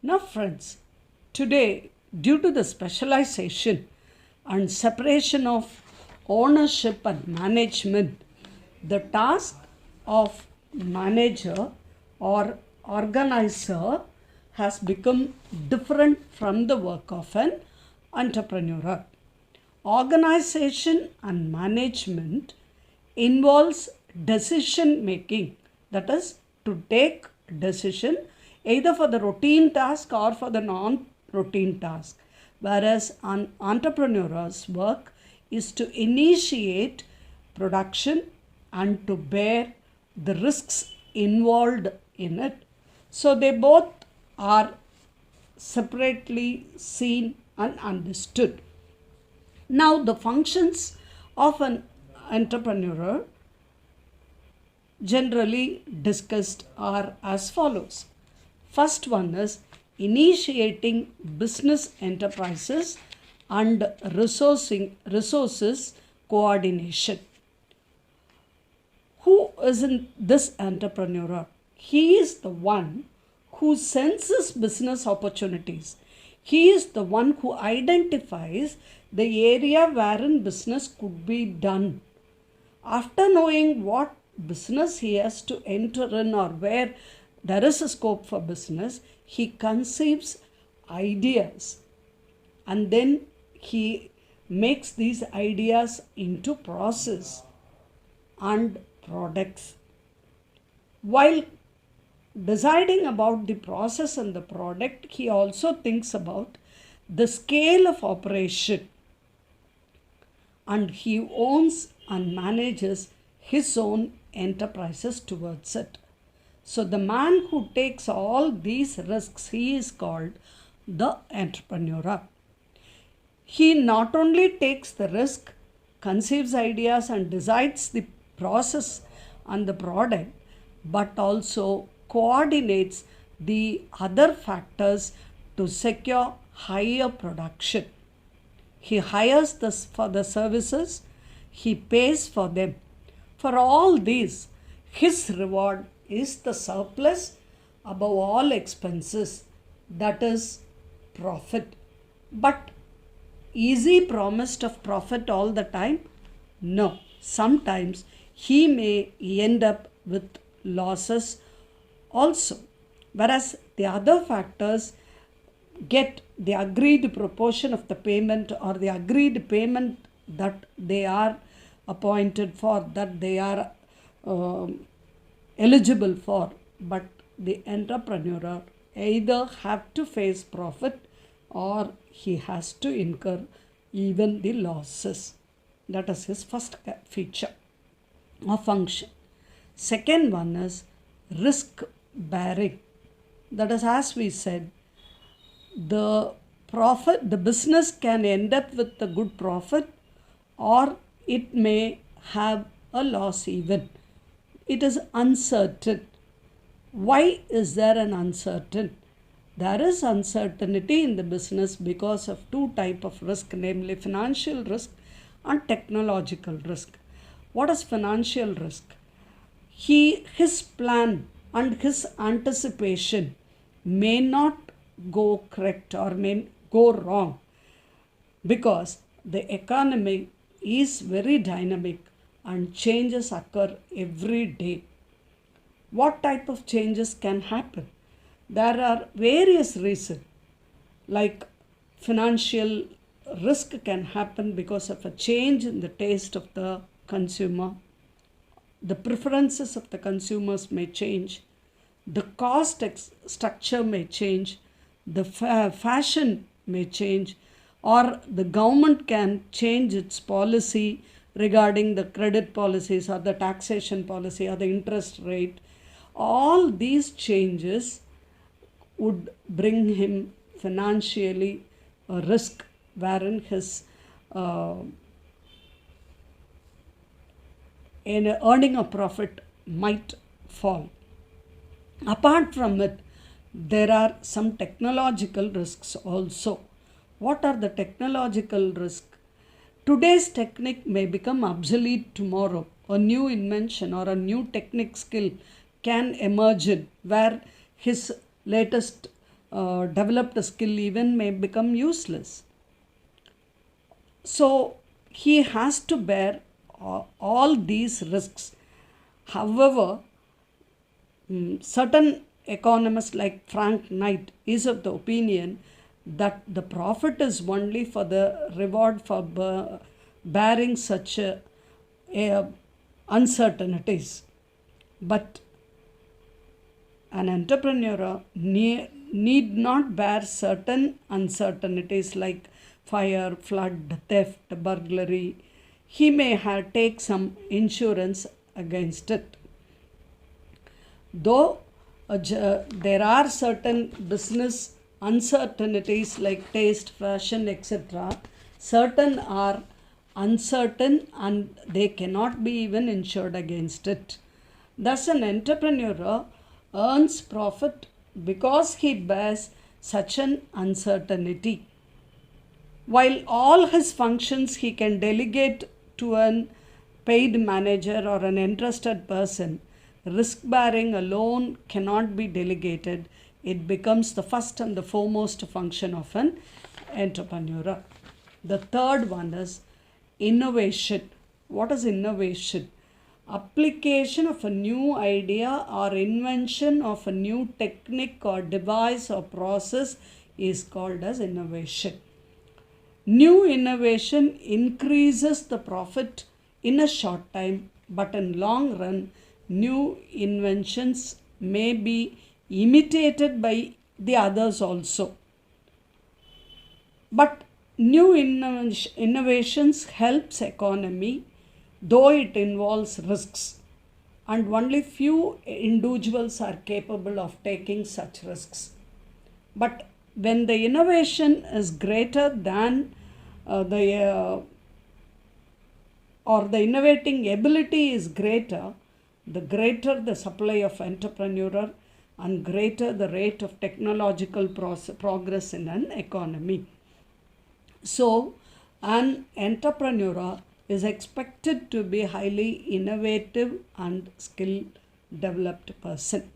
Now, friends, today, due to the specialization and separation of ownership and management, the task of manager or organizer has become different from the work of an entrepreneur. Organization and management involves decision making, that is, to take decision either for the routine task or for the non routine task, whereas an entrepreneur's work is to initiate production and to bear the risks involved in it. So they both are separately seen and understood. Now, the functions of an entrepreneur generally discussed are as follows. First one is initiating business enterprises and resources coordination. Who is in this entrepreneur? He is the one who senses business opportunities. He is the one who identifies the area wherein business could be done. After knowing what business he has to enter in or where there is a scope for business, he conceives ideas and then he makes these ideas into process and products. While deciding about the process and the product, he also thinks about the scale of operation and he owns and manages his own enterprises towards it. So the man who takes all these risks, he is called the entrepreneur. He not only takes the risk, conceives ideas and decides the process and the product, but also coordinates the other factors to secure higher production. He hires for the services, he pays for them. For all these, his reward is the surplus above all expenses, that is profit. But is he promised of profit all the time? No. Sometimes he may end up with losses also, whereas the other factors get the agreed proportion of the payment or the agreed payment that they are appointed for, that they are eligible for. But the entrepreneur either have to face profit or he has to incur even the losses. That is his first feature or function. Second one is risk bearing. That is, as we said, the business can end up with a good profit or it may have a loss even. It is uncertain. Why is there an uncertain? There is uncertainty in the business because of two types of risk, namely financial risk and technological risk. What is financial risk? His plan and his anticipation may not go correct or may go wrong because the economy is very dynamic and changes occur every day. What type of changes can happen? There are various reasons, like financial risk can happen because of a change in the taste of the consumer. The preferences of the consumers may change. The cost structure may change. The fashion may change. Or the government can change its policy regarding the credit policies or the taxation policy or the interest rate. All these changes would bring him financially a risk wherein his earning a profit might fall. Apart from it, there are some technological risks also. What are the technological risks? Today's technique may become obsolete tomorrow. A new invention or a new technique skill can emerge in where his latest developed skill even may become useless. So he has to bear all these risks. However, certain economists like Frank Knight is of the opinion that the profit is only for the reward for bearing such uncertainties. But an entrepreneur need not bear certain uncertainties like fire, flood, theft, burglary. He may take some insurance against it. Though there are certain business uncertainties like taste, fashion, etc., certain are uncertain and they cannot be even insured against it. Thus, an entrepreneur earns profit because he bears such an uncertainty. While all his functions he can delegate to an paid manager or an interested person, risk bearing alone cannot be delegated. It becomes the first and the foremost function of an entrepreneur. The third one is innovation. What is innovation? Application of a new idea or invention of a new technique or device or process is called as innovation. New innovation increases the profit in a short time, but in long run, new inventions may be imitated by the others also. But new innovations helps economy, though it involves risks, and only few individuals are capable of taking such risks. But when the innovation is greater than the innovating ability is greater, the greater the supply of entrepreneur and greater the rate of technological progress in an economy. So, an entrepreneur is expected to be highly innovative and skill developed person.